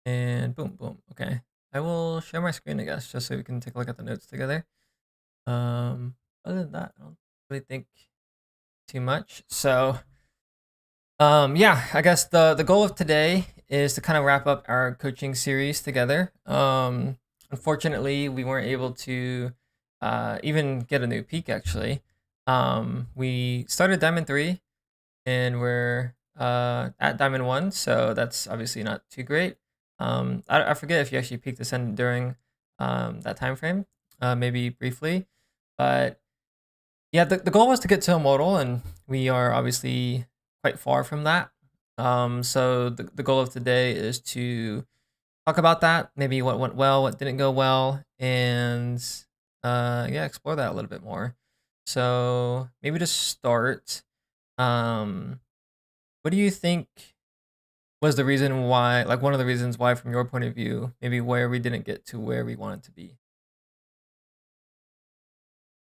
And boom, boom. Okay. I will share my screen, I guess, just so we can take a look at the notes together. Um, Other than that, I don't really think too much. So, yeah, I guess the goal of today is to kind of wrap up our coaching series together. Unfortunately, we weren't able to even get a new peak. Actually, we started Diamond 3 and we're at Diamond 1, so that's obviously not too great. I forget if you actually peaked Ascendant during that time frame, maybe briefly, but yeah, the goal was to get to Immortal, and we are obviously quite far from that. So the goal of today is to talk about that, maybe what went well, what didn't go well, and yeah, explore that a little bit more. So maybe to start, um, what do you think was the reason why, like one of the reasons why, from your point of view, maybe where we didn't get to where we wanted to be?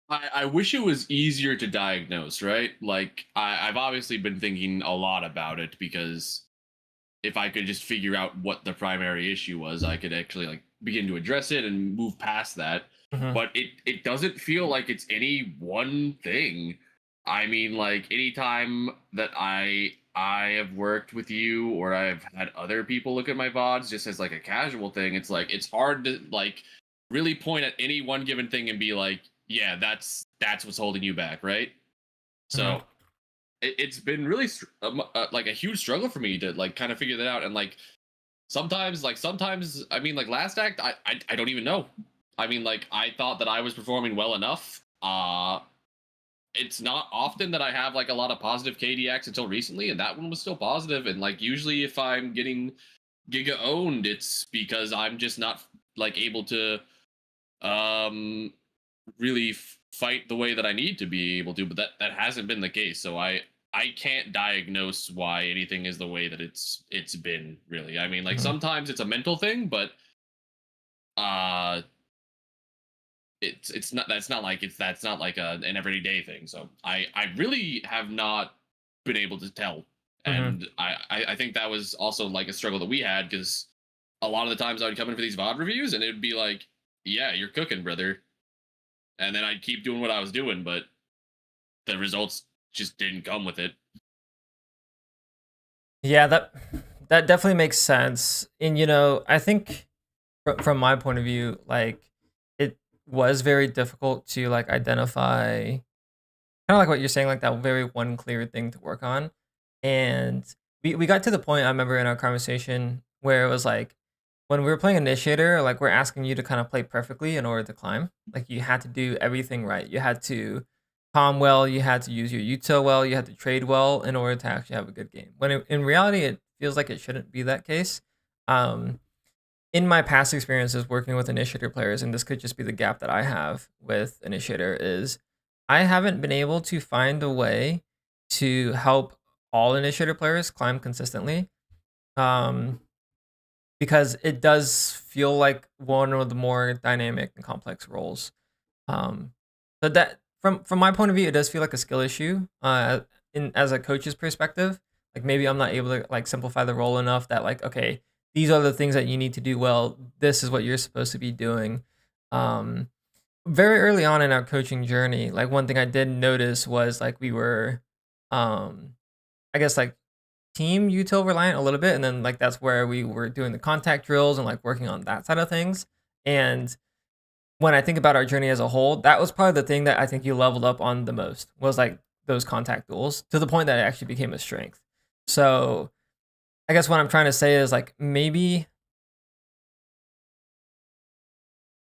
I wish it was easier to diagnose, right? Like I've obviously been thinking a lot about it because if I could just figure out what the primary issue was, I could actually like begin to address it and move past that. Hmm. But it doesn't feel like it's any one thing. I mean, like anytime that I have worked with you or I've had other people look at my VODs just as like a casual thing, it's like it's hard to like really point at any one given thing and be like, yeah, that's what's holding you back, right? Hmm. So it's been really like a huge struggle for me to like kind of figure that out. And sometimes I mean like last act I don't even know. I mean like I thought that I was performing well enough. It's not often that I have like a lot of positive KD acts until recently, and that one was still positive. And like usually if I'm getting Giga owned, it's because I'm just not like able to um really fight the way that I need to be able to, but that hasn't been the case. So I can't diagnose why anything is the way that it's been really. I mean, like Hmm. sometimes it's a mental thing, but uh it's not that's not like it's that's not like an everyday thing. So I really have not been able to tell. Hmm. And I think that was also like a struggle that we had because a lot of the times I would come in for these VOD reviews and it would be like, yeah, you're cooking, brother. And then I'd keep doing what I was doing, but the results just didn't come with it. Yeah, that definitely makes sense. And I think from my point of view, like it was very difficult to like identify kind of like what you're saying, like that very one clear thing to work on. And we got to the point I remember in our conversation where it was like when we were playing Initiator, like we're asking you to kind of play perfectly in order to climb. Like you had to do everything right. You had to calm well, you had to use your util well, you had to trade well in order to actually have a good game. When in reality, it feels like it shouldn't be that case. Um, in my past experiences working with Initiator players, and this could just be the gap that I have with Initiator, is I haven't been able to find a way to help all Initiator players climb consistently. Um, because it does feel like one of the more dynamic and complex roles. So that from my point of view, it does feel like a skill issue. In as a coach's perspective, like maybe I'm not able to like simplify the role enough that like okay, these are the things that you need to do well. This is what you're supposed to be doing. Um, Very early on in our coaching journey, like one thing I did notice was like we were, um, I guess like team util reliant a little bit, and then like that's where we were doing the contact drills and like working on that side of things. And when I think about our journey as a whole, that was probably the thing that I think you leveled up on the most was like those contact duels to the point that it actually became a strength. So I guess what I'm trying to say is like maybe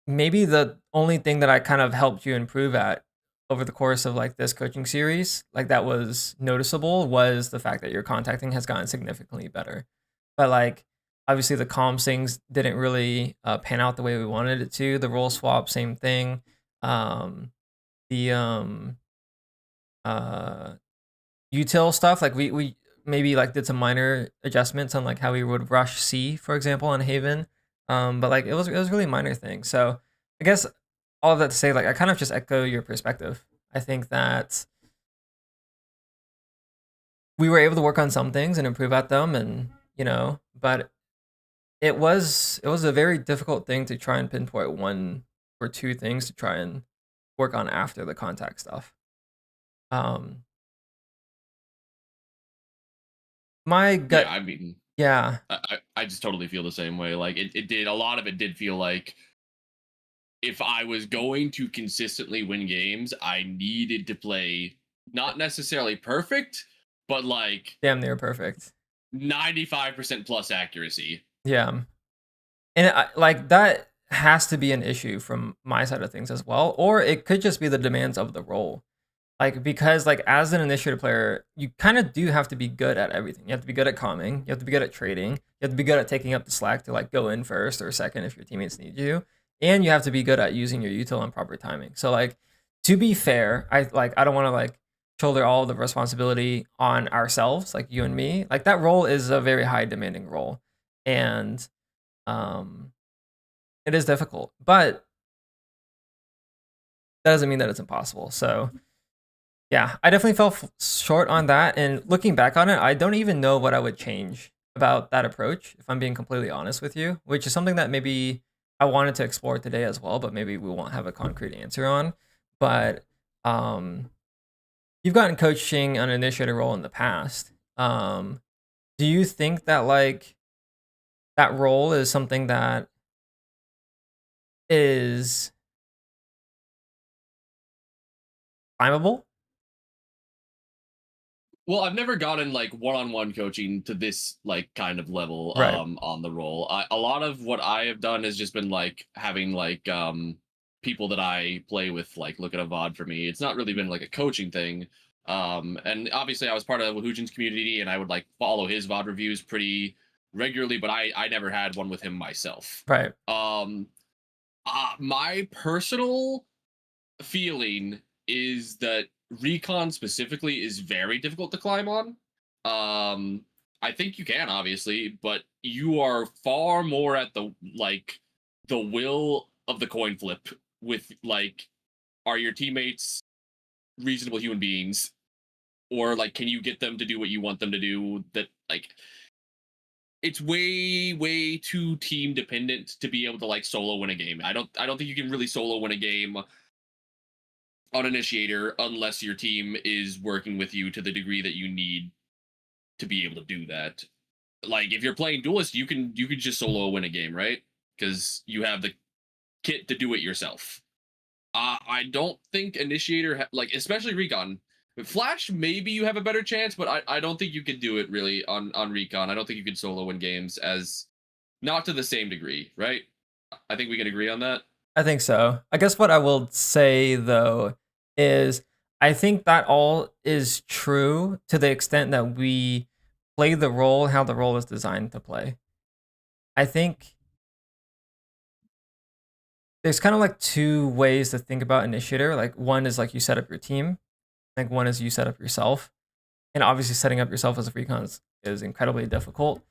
the only thing that I kind of helped you improve at over the course of like this coaching series, like that was noticeable was the fact that your contacting has gotten significantly better. But like obviously the comms things didn't really pan out the way we wanted it to. The role swap, same thing. Um, the uh util stuff, like we maybe like did some minor adjustments on like how we would rush C, for example, on Haven. But like it was really minor things. So I guess all of that to say, like I kind of just echo your perspective. I think that we were able to work on some things and improve at them, and but it was a very difficult thing to try and pinpoint one or two things to try and work on after the contact stuff. Um, my Yeah, gut, I mean, yeah, I just totally feel the same way. Like it did a lot of it did feel like if I was going to consistently win games, I needed to play not necessarily perfect, but like damn near perfect. 95% plus accuracy. Yeah, and like that has to be an issue from my side of things as well, or it could just be the demands of the role. Like because like as an initiative player, you kind of do have to be good at everything. You have to be good at calming. You have to be good at trading. You have to be good at taking up the slack to like go in first or second if your teammates need you, and you have to be good at using your util on proper timing. So like to be fair, I don't want to like shoulder all the responsibility on ourselves, like you and me. Like that role is a very high demanding role, and um, it is difficult, but that doesn't mean that it's impossible. So yeah, I definitely fell short on that. And looking back on it, I don't even know what I would change about that approach, if I'm being completely honest with you, which is something that maybe I wanted to explore today as well, but maybe we won't have a concrete answer on. But um, you've gotten coaching an initiator role in the past. Do you think that like that role is something that is climbable? Well, I've never gotten like one-on-one coaching to this like kind of level Right. on the role. A lot of what I have done has just been like having like people that I play with like look at a VOD for me. It's not really been like a coaching thing. And obviously I was part of Wahujin's community and I would like follow his VOD reviews pretty regularly, but I never had one with him myself. Right. Um my personal feeling is that recon specifically is very difficult to climb on. Um, I think you can obviously, but you are far more at the like the will of the coin flip with like are your teammates reasonable human beings or like can you get them to do what you want them to do that like it's way too team dependent to be able to like solo win a game. I don't think you can really solo win a game on initiator unless your team is working with you to the degree that you need to be able to do that. Like if you're playing duelist, you can just solo win a game, right? Because you have the kit to do it yourself. I don't think initiator like especially recon. With Flash, maybe you have a better chance, but I don't think you can do it really on recon. I don't think you can solo win games as not to the same degree, right? I think we can agree on that. I think so. I guess what I will say though is I think that all is true to the extent that we play the role how the role is designed to play. I think there's kind of like two ways to think about initiator. Like one is like you set up your team, like one is you set up yourself. And obviously setting up yourself as a recon is incredibly difficult.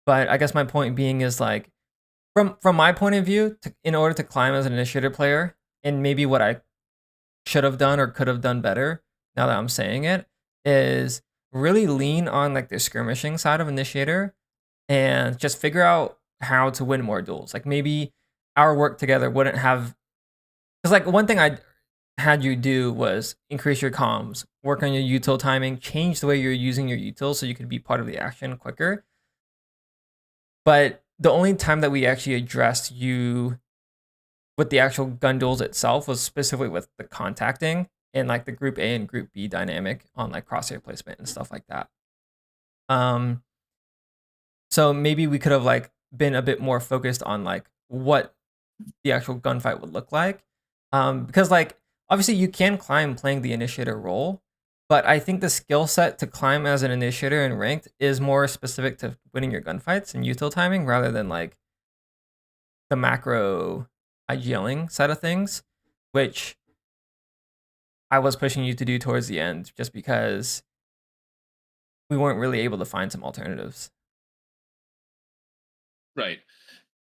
But I guess my point being is like from my point of view, in order to climb as an initiator player, and maybe what I should have done or could have done better, now that I'm saying it, is really lean on like the skirmishing side of initiator and just figure out how to win more duels. Like maybe our work together wouldn't have, because like one thing I had you do was increase your comms, work on your util timing, change the way you're using your util so you could be part of the action quicker. But the only time that we actually addressed you with the actual gun duels itself was specifically with the contacting and like the group A and group B dynamic on like crosshair placement and stuff like that. Um, so maybe we could have like been a bit more focused on like what the actual gunfight would look like. Because like obviously you can climb playing the initiator role, but I think the skill set to climb as an initiator in ranked is more specific to winning your gunfights and util timing rather than like the macro IGLing side of things, which I was pushing you to do towards the end just because we weren't really able to find some alternatives. Right.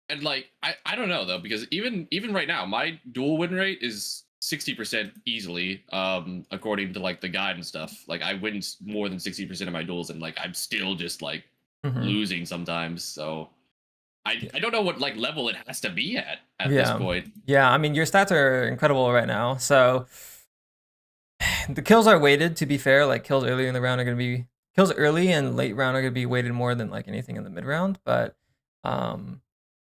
And like I don't know though because even right now my dual win rate is 60% easily according to like the guide and stuff. Like I win more than 60% of my duels and like I'm still just like Hmm. losing sometimes. So I don't know what like level it has to be at this Yeah. point. Yeah, I mean your stats are incredible right now. So the kills are weighted, to be fair. Like kills early in the round are gonna be kills early and late round are gonna be weighted more than like anything in the mid round. But um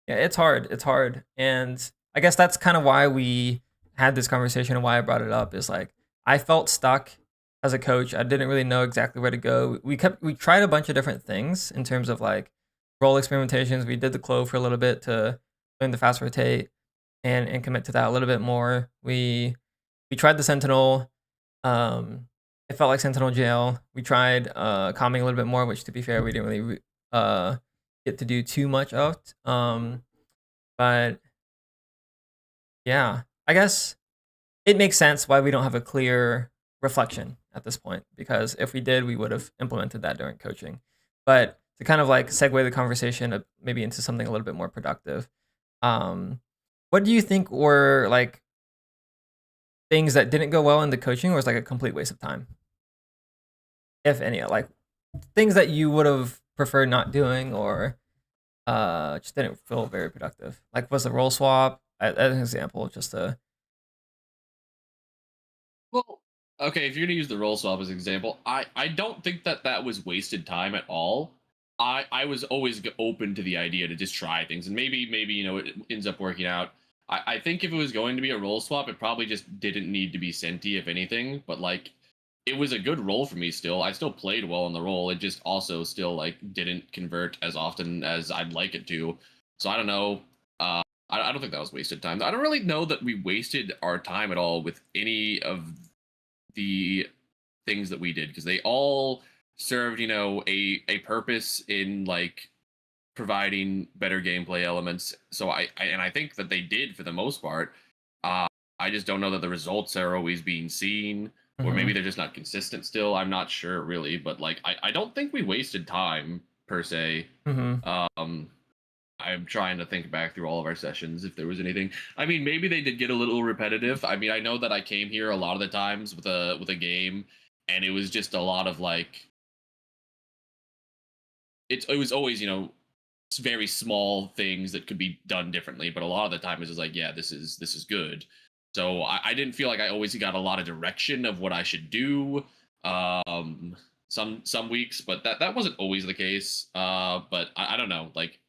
yeah, it's hard. It's hard. And I guess that's kind of why we had this conversation and why I brought it up is like I felt stuck as a coach. I didn't really know exactly where to go. We tried a bunch of different things in terms of like role experimentations. We did the Clove for a little bit to learn the fast rotate and commit to that a little bit more. We tried the Sentinel. It felt like Sentinel Jail. We tried calming a little bit more, which to be fair, we didn't really get to do too much of. But yeah, I guess it makes sense why we don't have a clear reflection at this point, because if we did, we would have implemented that during coaching. But to kind of like segue the conversation maybe into something a little bit more productive, um, what do you think were like things that didn't go well in the coaching, or was like a complete waste of time, if any? Like things that you would have preferred not doing, or just didn't feel very productive. Like was the role swap as an example, just to Well, okay, if you're gonna use the role swap as an example, I don't think that that was wasted time at all. I was always open to the idea to just try things, and maybe it ends up working out. I think if it was going to be a role swap, it probably just didn't need to be Senti, if anything. But like, it was a good role for me. Still, I still played well in the role. It just also still like didn't convert as often as I'd like it to. So I don't know. I don't think that was wasted time. I don't really know that we wasted our time at all with any of the things that we did, because they all served, a purpose in like providing better gameplay elements. So I think that they did for the most part. Uh, I just don't know that the results are always being seen, or maybe Mhm. they're just not consistent still. I'm not sure really, but like I don't think we wasted time per se. Mhm. Um, I'm trying to think back through all of our sessions if there was anything. I mean, maybe they did get a little repetitive. I mean, I know that I came here a lot of the times with a game, and it was just a lot of like it was always very small things that could be done differently, but a lot of the time it's just like, yeah, this is good. So I didn't feel like I always got a lot of direction of what I should do. Um, some weeks, but that wasn't always the case. But I don't know, like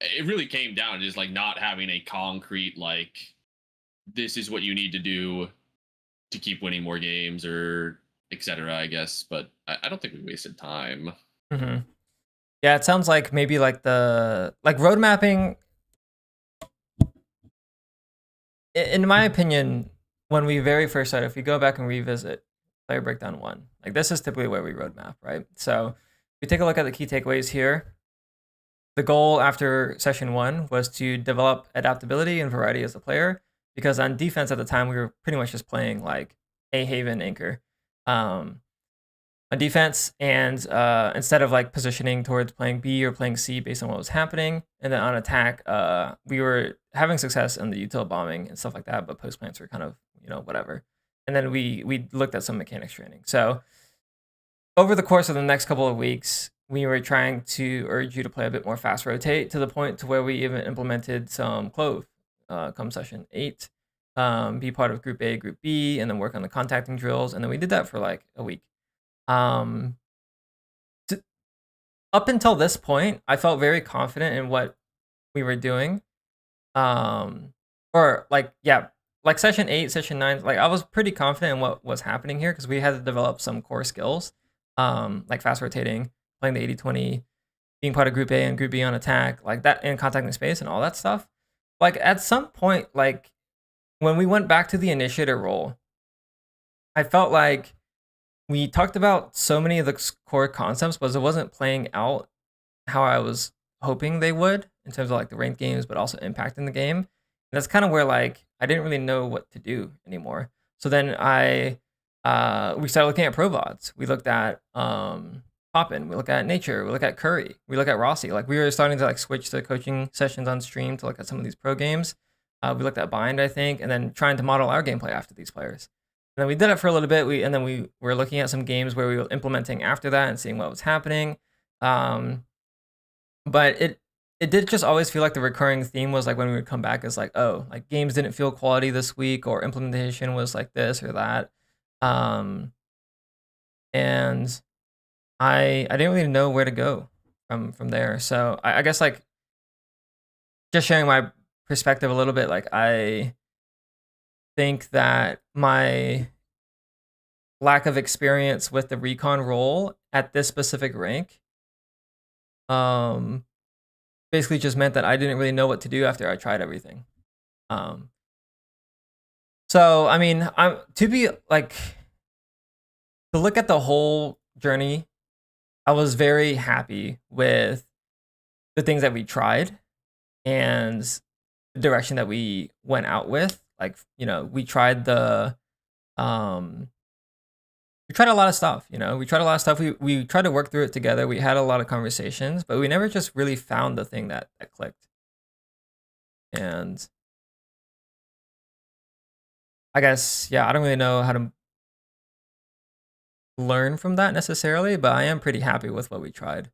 it really came down to just like not having a concrete like this is what you need to do to keep winning more games or etc. I guess, but I don't think we wasted time. Mhm. Yeah, it sounds like maybe like the like road mapping. In my opinion, when we very first started, if we go back and revisit player breakdown one, like this is typically where we roadmap, right? So we take a look at the key takeaways here. The goal after session one was to develop adaptability and variety as a player, because on defense at the time we were pretty much just playing like a Haven anchor. Um, on defense, and instead of like positioning towards playing B or playing C based on what was happening, and then on attack, we were having success in the util bombing and stuff like that, but post plants were kind of whatever. And then we looked at some mechanics training. So over the course of the next couple of weeks, we were trying to urge you to play a bit more fast rotate, to the point to where we even implemented some Clove come session 8, be part of Group A, Group B, and then work on the contacting drills. And then we did that for like a week. Um, Up until this point, I felt very confident in what we were doing. Or like, yeah, like session 8, session 9, like I was pretty confident in what was happening here, because we had to develop some core skills, like fast rotating, playing the 80-20, being part of Group A and Group B on attack, like that, and contacting space and all that stuff. Like at some point, like when we went back to the initiator role, I felt like we talked about so many of the core concepts, but it wasn't playing out how I was hoping they would in terms of like the ranked games, but also impacting the game. And that's kind of where like I didn't really know what to do anymore. So then we started looking at pro vods. We looked at Poppin, we look at Nature, we look at Curry, we look at Rossi. Like we were starting to like switch the coaching sessions on stream to look at some of these pro games. We looked at Bind, I think, and then trying to model our gameplay after these players. And then we did it for a little bit. And then we were looking at some games where we were implementing after that and seeing what was happening. Um, but it did just always feel like the recurring theme was like when we would come back is like, oh, like games didn't feel quality this week, or implementation was like this or that. Um, and I didn't really know where to go from there. So I guess like just sharing my perspective a little bit, like I think that my lack of experience with the recon role at this specific rank um basically just meant that I didn't really know what to do after I tried everything. Um so I mean, I'm to be like to look at the whole journey, I was very happy with the things that we tried and the direction that we went out with. Like, you know, um we tried a lot of stuff, you know. We tried a lot of stuff. We tried to work through it together. We had a lot of conversations, but we never just really found the thing that clicked. And I guess, yeah, I don't really know how to learn from that necessarily, but I am pretty happy with what we tried.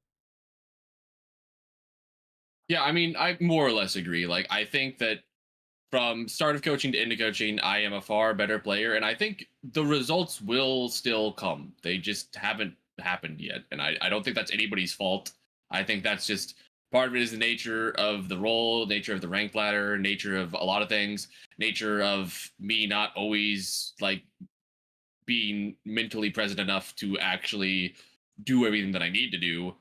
Yeah, I mean, I more or less agree. Like, I think that from start of coaching to into coaching, I am a far better player, and I think the results will still come. They just haven't happened yet, and I don't think that's anybody's fault. I think that's just part of it is the nature of the role, nature of the rank ladder, nature of a lot of things, nature of me not always like being mentally present enough to actually do everything that I need to do.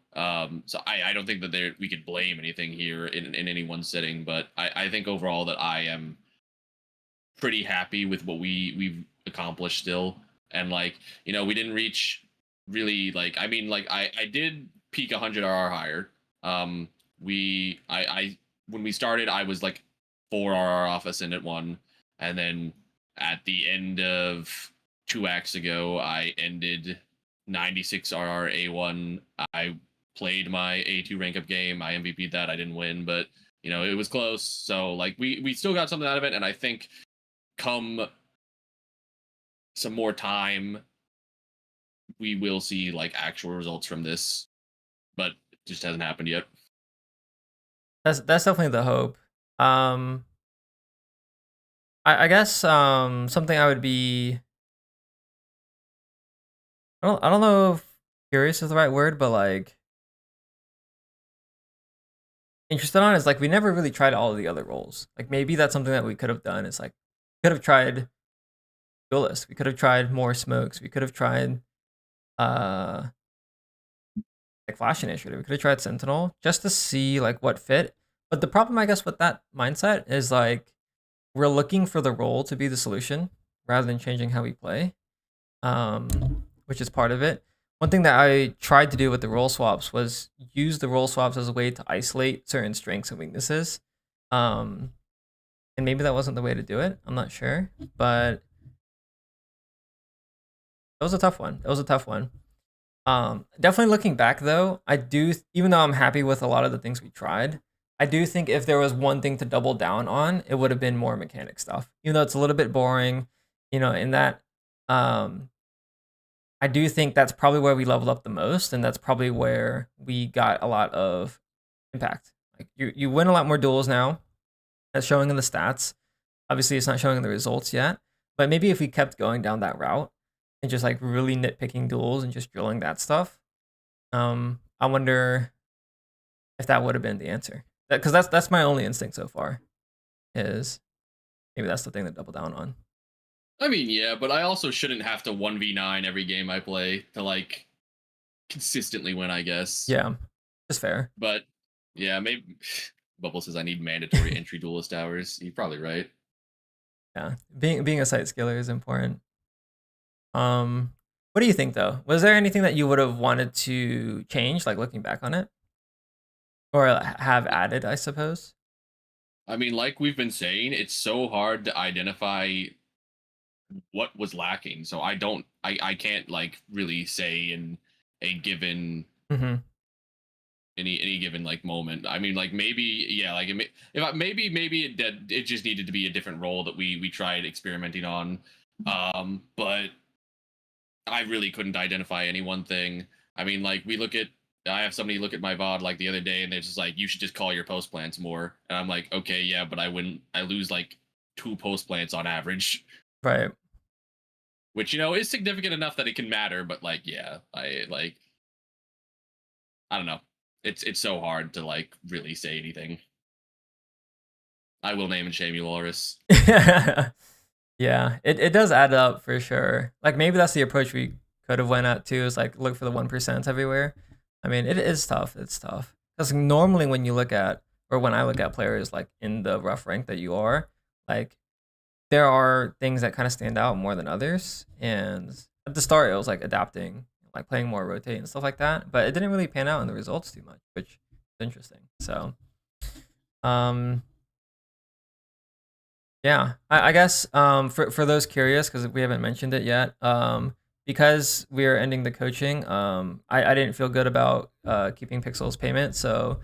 So I don't think that we could blame anything here in any one sitting, but I think overall that I am pretty happy with what we've accomplished still. And like, you know, we didn't reach really like I mean like I did peak 100 RR higher. I when we started I was like 4 RR off Ascendant 1, and then at the end of 2 acts ago I ended 96 RR A1. I played my A2 rank up game. I MVP'd that. I didn't win, but you know, it was close. So like we still got something out of it, and I think come some more time, we will see like actual results from this, but it just hasn't happened yet. That's definitely the hope. Um I guess something I would be I don't know if curious is the right word, but like interested on is like we never really tried all of the other roles. Like maybe that's something that we could have done. Is like could have tried duelist. We could have tried more smokes. We could have tried uh like flash initiative. We could have tried sentinel just to see like what fit. But the problem I guess with that mindset is like we're looking for the role to be the solution rather than changing how we play. Which is part of it. One thing that I tried to do with the role swaps was use the role swaps as a way to isolate certain strengths and weaknesses. Um, and maybe that wasn't the way to do it. I'm not sure, but that was a tough one. That was a tough one. Definitely looking back though, I do, even though I'm happy with a lot of the things we tried, I do think if there was one thing to double down on, it would have been more mechanic stuff. Even though it's a little bit boring, you know, in that um I do think that's probably where we leveled up the most, and that's probably where we got a lot of impact. Like you win a lot more duels now. That's showing in the stats. Obviously, it's not showing in the results yet. But maybe if we kept going down that route and just like really nitpicking duels and just drilling that stuff, I wonder if that would have been the answer. Because that's my only instinct so far. Is maybe that's the thing to double down on. I mean, yeah, but I also shouldn't have to 1v9 every game I play to like consistently win, I guess. Yeah, it's fair. But yeah, maybe Bubble says I need mandatory entry duelist hours. You're probably right. Yeah, being a site skiller is important. What do you think though? Was there anything that you would have wanted to change, like looking back on it, or have added? I suppose. I mean, like we've been saying, it's so hard to identify what was lacking. So I can't like really say in a given Hmm. any given like moment. I mean, like maybe yeah, like maybe it just needed to be a different role that we tried experimenting on. But I really couldn't identify any one thing. I mean, like we look at I have somebody look at my VOD like the other day, and they're just like, "You should just call your post plants more." And I'm like, "Okay, yeah, but I wouldn't. I lose like 2 post plants on average, Right. which is significant enough that it can matter. But like, yeah, I don't know. It's so hard to like really say anything. I will name and shame you, Loris. Yeah, it does add up for sure. Like maybe that's the approach we could have went at too, is like look for the 1% everywhere. I mean, it is tough. It's tough. Because normally when you look at, or when I look at players like in the rough rank that you are, like there are things that kind of stand out more than others. And at the start, it was like adapting, like playing more rotate and stuff like that. But it didn't really pan out in the results too much, which is interesting. So, um, yeah, I guess for those curious, because we haven't mentioned it yet, because we are ending the coaching, I didn't feel good about keeping Pixel's payment, so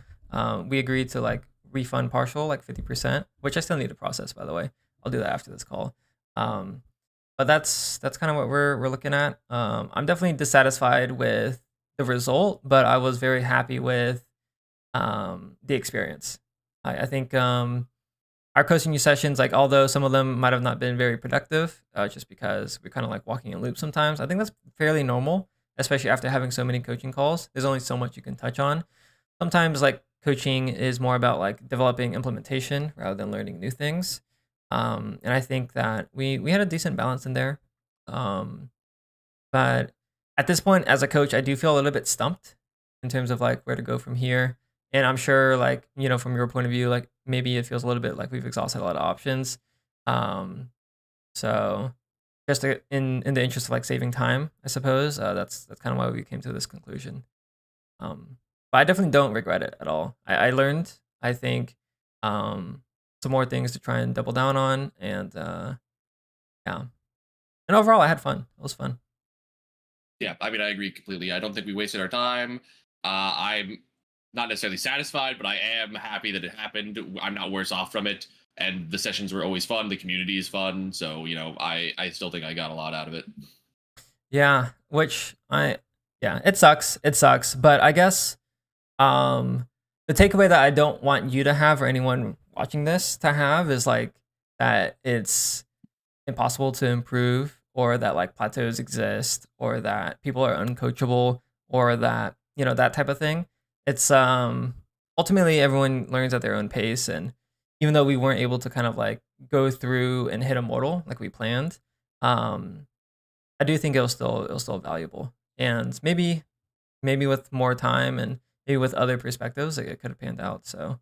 we agreed to like refund partial, like 50%, which I still need to process, by the way. I'll do that after this call. Um, but that's kind of what we're looking at. I'm definitely dissatisfied with the result, but I was very happy with the experience. I think our coaching sessions, like although some of them might have not been very productive, just because we're kind of like walking in loops sometimes. I think that's fairly normal, especially after having so many coaching calls. There's only so much you can touch on. Sometimes like coaching is more about like developing implementation rather than learning new things. And I think that we had a decent balance in there. Um, but at this point, as a coach, I do feel a little bit stumped in terms of like where to go from here. And I'm sure, like, from your point of view, like maybe it feels a little bit like we've exhausted a lot of options. Um, so just in the interest of like saving time, I suppose that's kind of why we came to this conclusion. But I definitely don't regret it at all. I learned, I think, um, some more things to try and double down on, and yeah. And overall, I had fun. It was fun. Yeah, I mean, I agree completely. I don't think we wasted our time. I'm not necessarily satisfied, but I am happy that it happened. I'm not worse off from it. And the sessions were always fun. The community is fun. So, I still think I got a lot out of it. Yeah, yeah, it sucks. It sucks. But I guess um the takeaway that I don't want you to have, or anyone watching this to have, is like that it's impossible to improve, or that like plateaus exist, or that people are uncoachable, or that, that type of thing. It's ultimately everyone learns at their own pace, and even though we weren't able to kind of like go through and hit a mortal like we planned, um I do think it was still valuable. And maybe with more time, and maybe with other perspectives, like, it could have panned out. So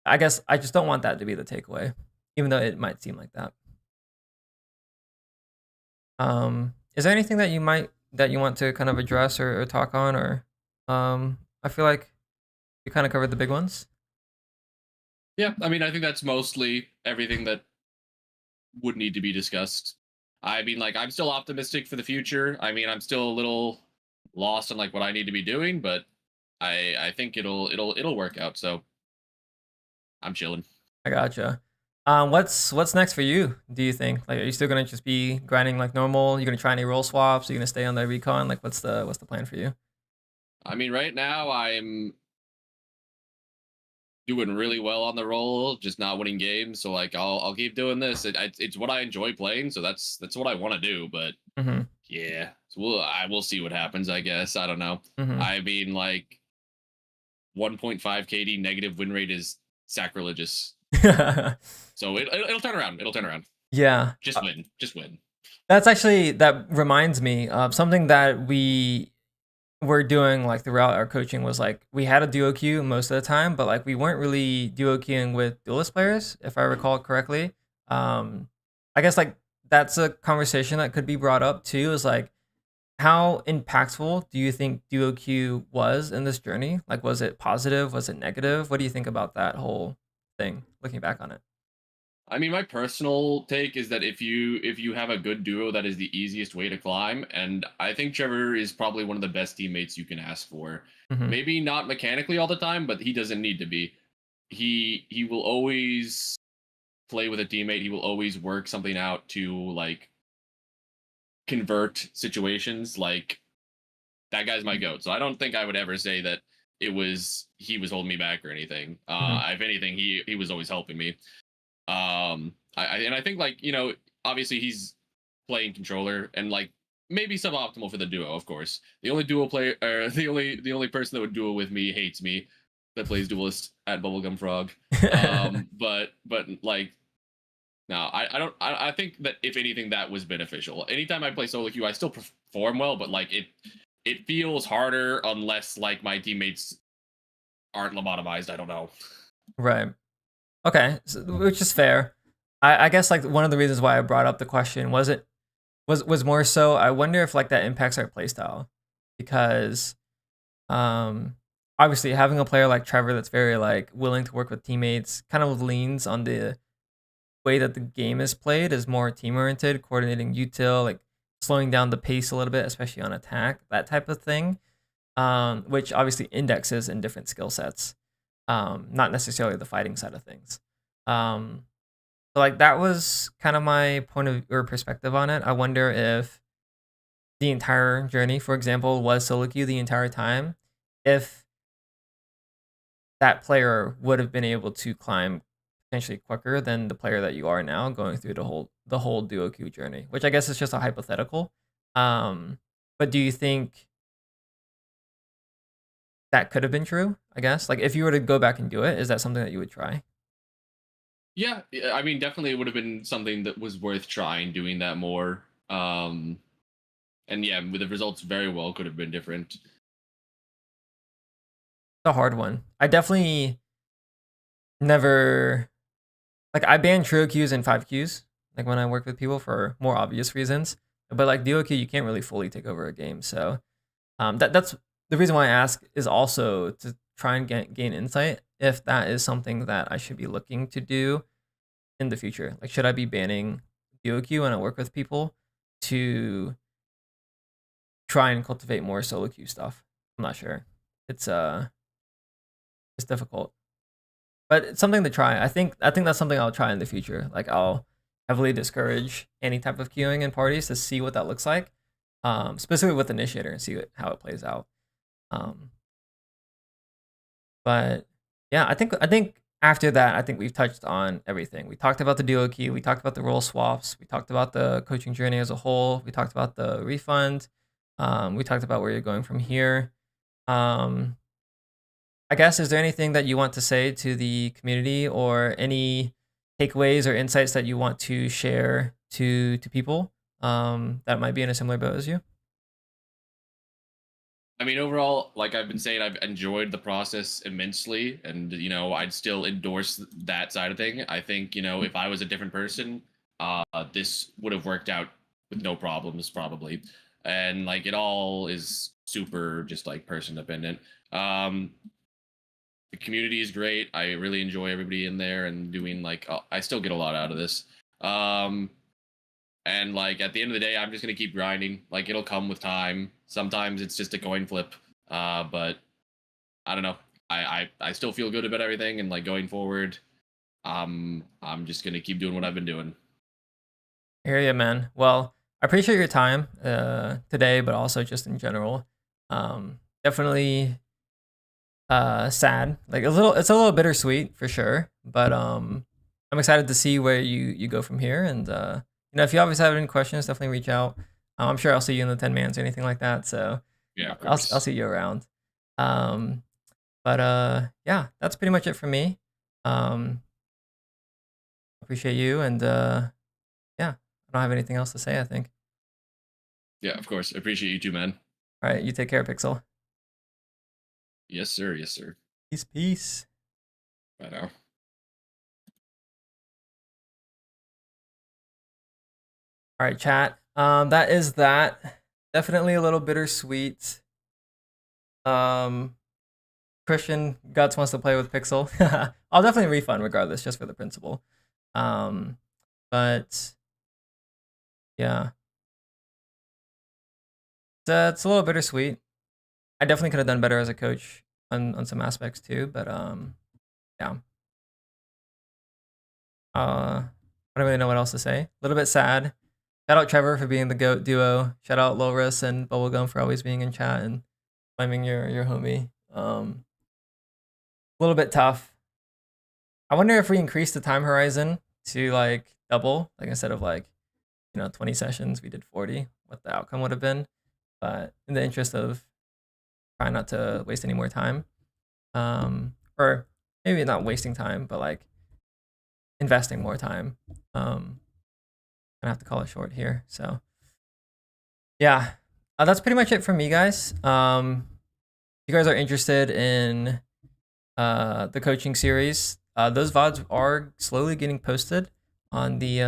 I guess I just don't want that to be the takeaway, even though it might seem like that. Is there anything that you want to kind of address, or talk on, or I feel like we kind of covered the big ones. Yeah, I mean, I think that's mostly everything that would need to be discussed. I mean, like, I'm still optimistic for the future. I mean, I'm still a little lost on like what I need to be doing, but I think it'll work out. So I'm chilling. I gotcha. What's next for you? Do you think, like, are you still gonna just be grinding like normal? You gonna try any role swaps? Are you gonna stay on the recon? Like, what's the plan for you? I mean, right now I'm doing really well on the roll, just not winning games. So like, I'll keep doing this. It's what I enjoy playing, so that's what I want to do. But Mm-hmm. yeah, so I will see what happens. I guess I don't know. Mm-hmm. I mean, like 1.5 KD negative win rate is sacrilegious. So it'll turn around. It'll turn around. Yeah. Just win. Just win. That reminds me of something that we were doing like throughout our coaching. Was like we had a duo queue most of the time, but like we weren't really duo queuing with duelist players, if I recall correctly. Um, I guess like that's a conversation that could be brought up too. Is like, how impactful do you think duo queue was in this journey? Like, was it positive? Was it negative? What do you think about that whole thing, looking back on it? I mean, my personal take is that if you have a good duo, that is the easiest way to climb. And I think Trevor is probably one of the best teammates you can ask for. Hmm. Maybe not mechanically all the time, but he doesn't need to be. He will always play with a teammate. He will always work something out to like convert situations. Like that guy's my goat. So I don't think I would ever say that he was holding me back or anything. Mhm. If anything, he was always helping me. And I think like obviously he's playing controller and like maybe suboptimal for the duo. Of course, the only duo player or the only person that would duo with me hates me that plays duelist at Bubblegum Frog. But like no, I think that if anything, that was beneficial. Anytime I play solo queue, I still perform well, but like it feels harder unless like my teammates aren't lobotomized. I don't know. Right. Okay, so, which is fair. I guess like one of the reasons why I brought up the question was more so I wonder if like that impacts our playstyle because um obviously having a player like Trevor that's very like willing to work with teammates kind of leans on the way that the game is played is more team oriented, coordinating util, like slowing down the pace a little bit, especially on attack, that type of thing. Which obviously indexes in different skill sets, not necessarily the fighting side of things. Um, so like that was kind of my point of or perspective on it. I wonder if the entire journey, for example, was solo queue the entire time, if that player would have been able to climb potentially quicker than the player that you are now going through the whole duo queue journey, which I guess is just a hypothetical. Um, but do you think that could have been true? I guess like if you were to go back and do it, is that something that you would try? Yeah, I mean, definitely it would have been something that was worth trying doing that more. And yeah, with the results very well could have been different. It's a hard one. I definitely never like I ban trio queues and 5 queues, like when I work with people for more obvious reasons. But like duo queue, you can't really fully take over a game. So that's the reason why I ask is also to try and gain insight if that is something that I should be looking to do in the future. Like, should I be banning duo queue when I work with people to try and cultivate more solo queue stuff? I'm not sure. It's difficult, but it's something to try. I think that's something I'll try in the future. Like I'll heavily discourage any type of queuing in parties to see what that looks like, specifically with initiator and see how it plays out. Um, but yeah, I think after that, I think we've touched on everything. We talked about the duo queue. We talked about the role swaps. We talked about the coaching journey as a whole. We talked about the refund. We talked about where you're going from here. Um, I guess, is there anything that you want to say to the community or any takeaways or insights that you want to share to people that might be in a similar boat as you? I mean, overall, like I've been saying, I've enjoyed the process immensely, and I'd still endorse that side of thing. I think if I was a different person, this would have worked out with no problems, probably. And like it all is super just like person dependent. Um, the community is great. I really enjoy everybody in there and doing like I still get a lot out of this. Um, and like at the end of the day, I'm just gonna keep grinding. Like it'll come with time. Sometimes it's just a coin flip. But I don't know. I still feel good about everything and like going forward. I'm just gonna keep doing what I've been doing. I hear you, man. Well, I appreciate your time today, but also just in general. Definitely sad. Like it's a little bittersweet for sure, but I'm excited to see where you go from here. And if you obviously have any questions, definitely reach out. I'm sure I'll see you in the 10 mans or anything like that. So Yeah, of I'll course. see you around. Um, but yeah, that's pretty much it for me. Um, appreciate you, and yeah, I don't have anything else to say, I think. Yeah, of course. I appreciate you too, man. All right, you take care, Pixel. Yes, sir. Yes, sir. Peace, peace. Bye now. All right, chat. That is that. Definitely a little bittersweet. Um, Christian Guts wants to play with Pixel. I'll definitely refund regardless, just for the principle. Um, but yeah, it's a little bittersweet. I definitely could have done better as a coach on some aspects too, but yeah. I don't really know what else to say. A little bit sad. Shout out Trevor for being the GOAT duo. Shout out Loris and Bubblegum for always being in chat and flaming your homie. little bit tough. I wonder if we increase the time horizon to like double, like instead of like 20 sessions, we did 40, what the outcome would have been. But in the interest of trying not to waste any more time, or maybe not wasting time, but like investing more time, I have to call it short here. So yeah, that's pretty much it for me, guys. If you guys are interested in the coaching series, those VODs are slowly getting posted on the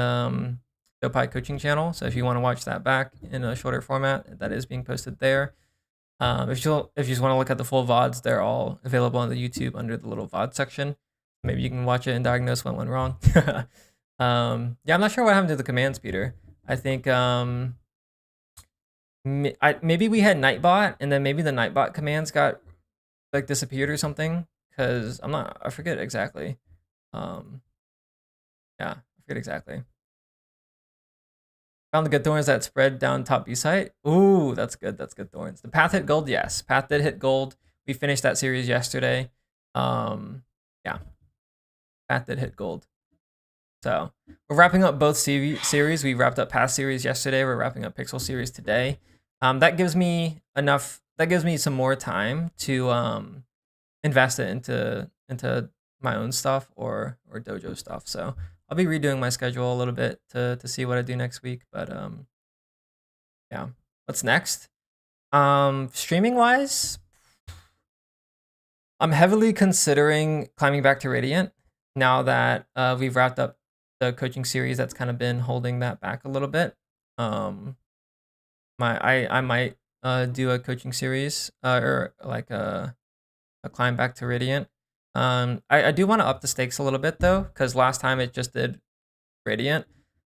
Dopai coaching channel. So if you want to watch that back in a shorter format, that is being posted there. If you just want to look at the full VODs, they're all available on the YouTube under the little VOD section. Maybe you can watch it and diagnose what went wrong. Yeah, I'm not sure what happened to the command speeder. I think maybe we had Nightbot, and then maybe the Nightbot commands got like disappeared or something. Because I forget exactly. Yeah, I forget exactly. Found the good thorns that spread down top B site. Ooh, that's good. That's good thorns. The path hit gold. Yes, path did hit gold. We finished that series yesterday. Yeah, path did hit gold. So we're wrapping up both series. We wrapped up path series yesterday. We're wrapping up pixel series today. That gives me enough. That gives me some more time to invest it into my own stuff or dojo stuff. So I'll be redoing my schedule a little bit to see what I do next week. But yeah, what's next? Streaming wise, I'm heavily considering climbing back to Radiant now that we've wrapped up the coaching series that's kind of been holding that back a little bit. I might do a coaching series or like a climb back to Radiant. I do want to up the stakes a little bit though, because last time it just did Radiant.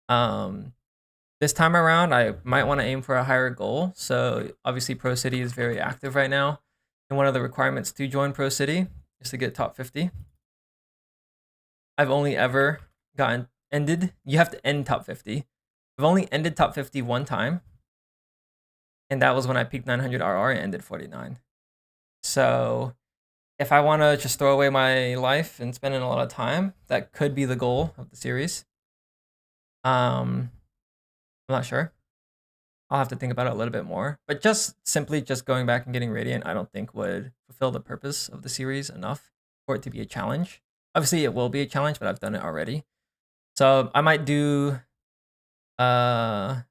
This time around, I might want to aim for a higher goal. So obviously, Pro City is very active right now, and one of the requirements to join Pro City is to get top 50. I've only ever gotten ended. You have to end top 50. I've only ended top 50 one time, and that was when I peaked 900 RR and ended 49. So if I want to just throw away my life and spend in a lot of time, that could be the goal of the series. I'm not sure. I'll have to think about it a little bit more. But just simply just going back and getting Radiant, I don't think would fulfill the purpose of the series enough for it to be a challenge. Obviously, it will be a challenge, but I've done it already. So I might do try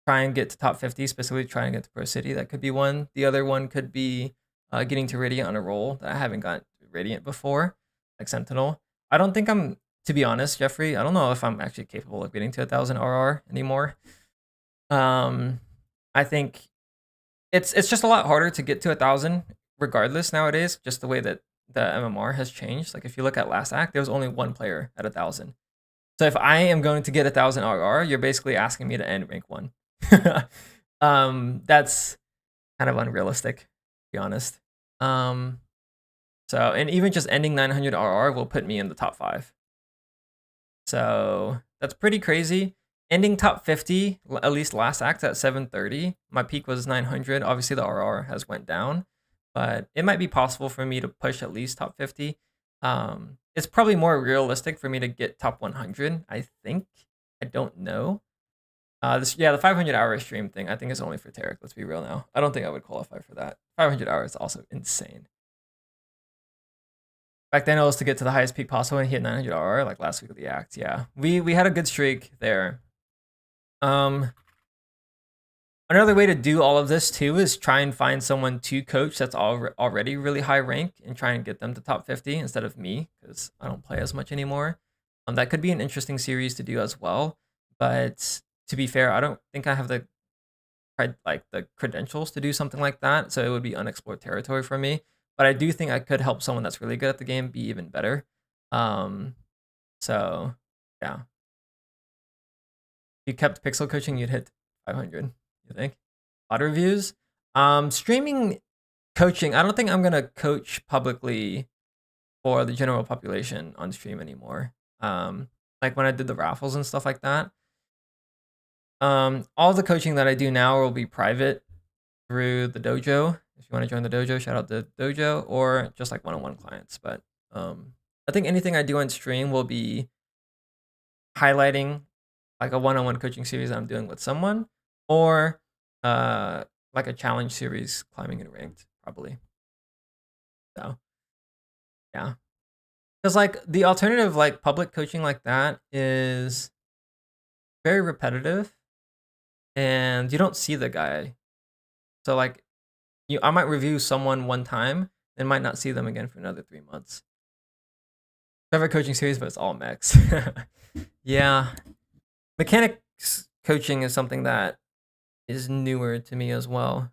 and get to top 50, specifically try and get to Pro City. That could be one. The other one could be getting to Radiant on a roll that I haven't gotten to Radiant before, like Sentinel. I don't think I'm, to be honest, Jeffrey, I don't know if I'm actually capable of getting to 1,000 RR anymore. I think it's just a lot harder to get to 1,000 regardless nowadays, just the way that the MMR has changed. Like if you look at last act, there was only one player at 1,000. So if I am going to get 1,000 RR, you're basically asking me to end rank 1. That's kind of unrealistic, to be honest. So, and even just ending 900 RR will put me in the top 5. So that's pretty crazy. Ending top 50, at least last act at 730. My peak was 900. Obviously the RR has went down, but it might be possible for me to push at least top 50. It's probably more realistic for me to get top 100, I think. I don't know. The 500 hour stream thing, I think is only for Tarek. Let's be real now. I don't think I would qualify for that. 500 hours is also insane. Back then it was to get to the highest peak possible and hit 900 RR, like last week of the act. Yeah, we had a good streak there. Another way to do all of this too is try and find someone to coach that's already really high rank and try and get them to top 50 instead of me, because I don't play as much anymore. That could be an interesting series to do as well. But to be fair, I don't think I have the credentials to do something like that, so it would be unexplored territory for me. But I do think I could help someone that's really good at the game be even better. So yeah. If you kept pixel coaching, you'd hit 500, you think? Auto reviews? Streaming coaching, I don't think I'm gonna coach publicly for the general population on stream anymore. Like when I did the raffles and stuff like that. All the coaching that I do now will be private through the dojo. If you want to join the dojo, shout out the dojo, or just like one-on-one clients. But I think anything I do on stream will be highlighting like a one-on-one coaching series I'm doing with someone, or uh like a challenge series climbing and ranked probably. So yeah, because like the alternative, like public coaching like that, is very repetitive and you don't see the guy. So like I might review someone one time and might not see them again for another 3 months. Favorite coaching series, but it's all mechs. Yeah, mechanics coaching is something that is newer to me as well.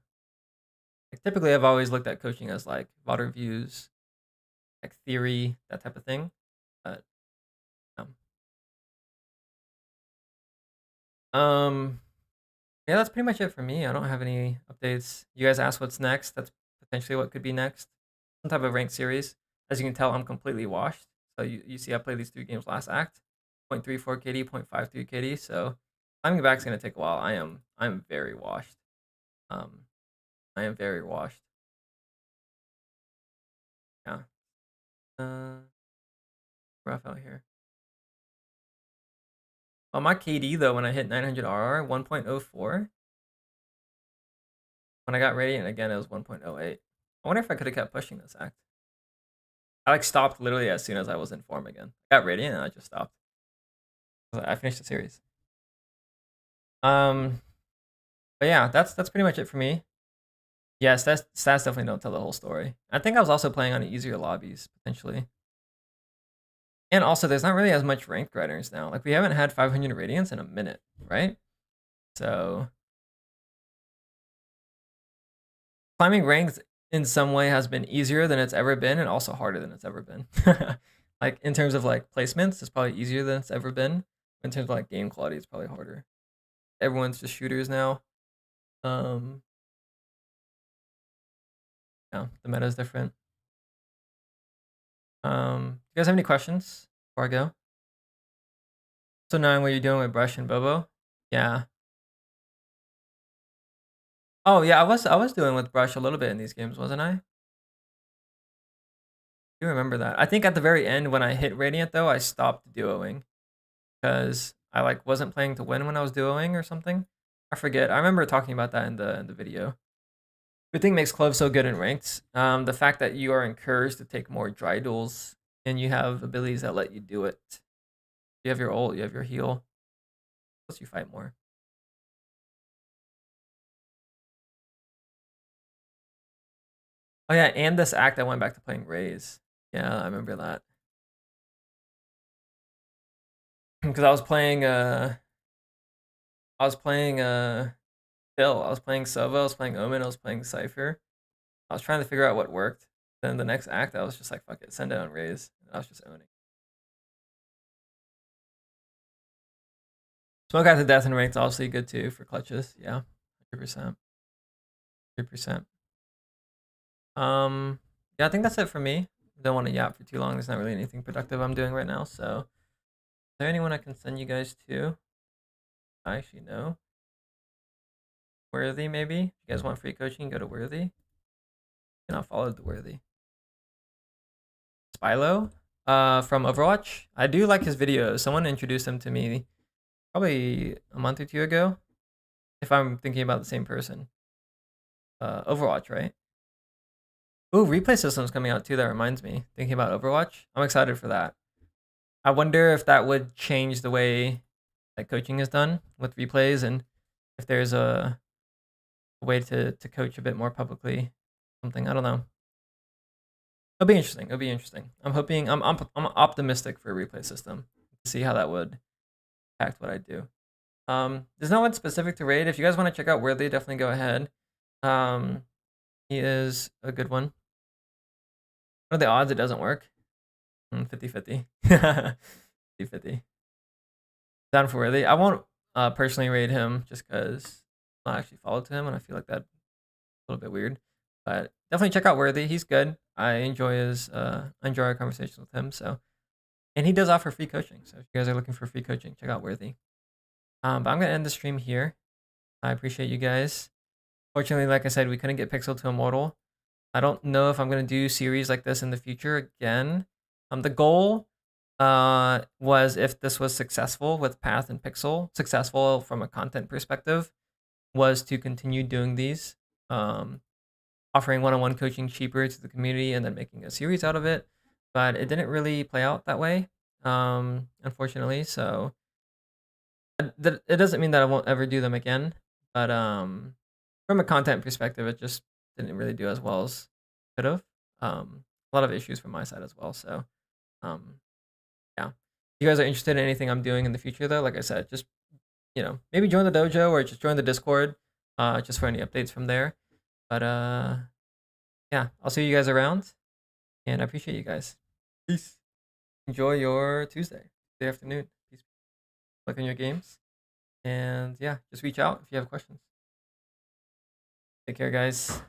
Like typically, I've always looked at coaching as like VOD reviews, like theory, that type of thing. But um, um, yeah, that's pretty much it for me. I don't have any updates. You guys asked what's next. That's potentially what could be next. Some type of ranked series. As you can tell, I'm completely washed. So you see, I played these 3 games last act. 0.34 KD, 0.53 KD. So climbing back is gonna take a while. I'm very washed. Um, I am very washed. Yeah. Rough out here. Oh, my KD though, when I hit 900 RR, 1.04. When I got Radiant again, it was 1.08. I wonder if I could have kept pushing this act. I like stopped literally as soon as I was in form again. I got Radiant and I just stopped. I finished the series. But yeah, that's pretty much it for me. Yes, stats definitely don't tell the whole story. I think I was also playing on easier lobbies potentially. And also, there's not really as much ranked grinders now. Like we haven't had 500 Radiants in a minute, right? So climbing ranked in some way has been easier than it's ever been, and also harder than it's ever been. Like in terms of like placements, it's probably easier than it's ever been. In terms of like game quality, it's probably harder. Everyone's just shooters now. Yeah, the meta is different. You guys have any questions before I go? So knowing what you're doing with Brush and Bobo, yeah. Oh yeah, I was doing with Brush a little bit in these games, wasn't I? You remember that? I think at the very end when I hit Radiant though, I stopped duoing because I like wasn't playing to win when I was duoing or something. I forget. I remember talking about that in the video. Good thing makes Clove so good in ranked. The fact that you are encouraged to take more dry duels and you have abilities that let you do it. You have your ult, you have your heal. Plus you fight more. Oh yeah, and this act I went back to playing Raze. Yeah, I remember that. Because Phil, I was playing Sova, I was playing Omen, I was playing Cypher. I was trying to figure out what worked. Then the next act I was just like, fuck it, send it on Raze. I was just owning. Smoke out to death and ranked obviously good too for clutches. Yeah. 100%. 100%. Yeah, I think that's it for me. Don't want to yap for too long. There's not really anything productive I'm doing right now. So, is there anyone I can send you guys to? I actually know. Worthy, maybe. If you guys want free coaching, go to Worthy. And I'll follow the Worthy. Spylo, from Overwatch. I do like his videos. Someone introduced him to me probably a month or 2 ago. If I'm thinking about the same person. Overwatch, right? Ooh, replay system's coming out too. That reminds me. Thinking about Overwatch, I'm excited for that. I wonder if that would change the way like coaching is done with replays, and if there's a way to coach a bit more publicly. Something I don't know. It'll be interesting. It'll be interesting. I'm hoping. I'm optimistic for a replay system to see how that would impact what I do. There's no one specific to raid. If you guys want to check out Worthy, definitely go ahead. He is a good one. What are the odds it doesn't work? 50-50. 50-50. Down for Worthy. I won't personally raid him just because I'm not actually followed to him, and I feel like that's a little bit weird. But definitely check out Worthy. He's good. I enjoy our conversations with him. So, and he does offer free coaching. So if you guys are looking for free coaching, check out Worthy. But I'm gonna end the stream here. I appreciate you guys. Fortunately, like I said, we couldn't get Pixel to Immortal. I don't know if I'm gonna do series like this in the future again. The goal was, if this was successful with Path and Pixel, successful from a content perspective, was to continue doing these, offering one-on-one coaching cheaper to the community and then making a series out of it. But it didn't really play out that way, unfortunately. So it doesn't mean that I won't ever do them again, but from a content perspective, it just didn't really do as well as could have. A lot of issues from my side as well. So um, yeah, if you guys are interested in anything I'm doing in the future, though, like I said, just maybe join the dojo or just join the Discord, just for any updates from there. But yeah, I'll see you guys around, and I appreciate you guys. Peace. Enjoy your Tuesday afternoon. Peace. Luck on your games, and yeah, just reach out if you have questions. Take care, guys.